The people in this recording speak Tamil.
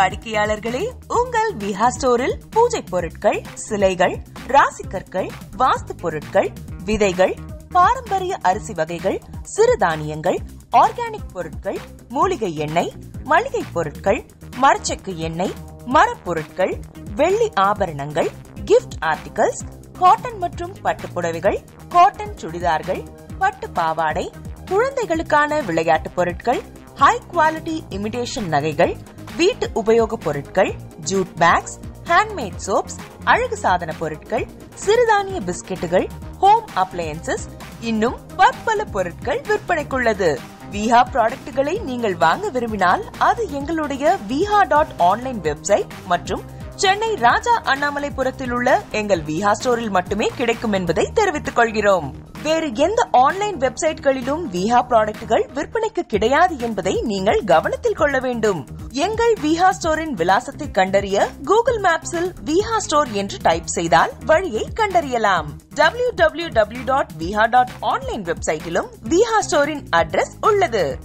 வாடிக்கையாளர்களே, உங்கள் விஹா ஸ்டோரில் பூஜை பொருட்கள், சிலைகள், ராசிக்கற்கள், வாஸ்து பொருட்கள், விதைகள், பாரம்பரிய அரிசி வகைகள், சிறுதானியங்கள், ஆர்கானிக் பொருட்கள், மூலிகை எண்ணெய், மளிகை பொருட்கள், மரச்செக்கு எண்ணெய், மரப்பொருட்கள், வெள்ளி ஆபரணங்கள், கிஃப்ட் ஆர்டிகல்ஸ், காட்டன் மற்றும் பட்டு புடவைகள், காட்டன் சுடிதார்கள், பட்டு பாவாடை, குழந்தைகளுக்கான விளையாட்டு பொருட்கள், ஹை குவாலிட்டி இமிடேஷன் நகைகள், வீட்டு உபயோக பொருட்கள், ஜூட் பேக்ஸ், ஹேண்ட்மேட் சோப்ஸ், அழகு சாதன பொருட்கள், சிறுதானிய பிஸ்கெட்டுகள், ஹோம் அப்ளையன்சஸ், இன்னும் பற்பல பொருட்கள் விற்பனைக்குள்ளது. விஹா ப்ராடக்ட்களை நீங்கள் வாங்க விரும்பினால் அது எங்களுடைய viha.online வெப்சைட் மற்றும் சென்னை ராஜா அண்ணாமலைபுரத்தில் உள்ள எங்கள் விஹா ஸ்டோரில் மட்டுமே கிடைக்கும் என்பதை தெரிவித்துக் கொள்கிறோம். வேறு எந்த ஆன்லைன் வெப்சைட்களிலும் விஹா ப்ராடக்ட்கள் விற்பனைக்கு கிடையாது என்பதை நீங்கள் கவனத்தில் கொள்ள வேண்டும். எங்கள் விஹா ஸ்டோரின் விலாசத்தை கண்டறிய கூகுள் மேப்ஸில் விஹா ஸ்டோர் என்று டைப் செய்தால் வழியை கண்டறியலாம். www.viha.online வெப்சைட்டிலும் விஹா ஸ்டோரின் அட்ரஸ் உள்ளது.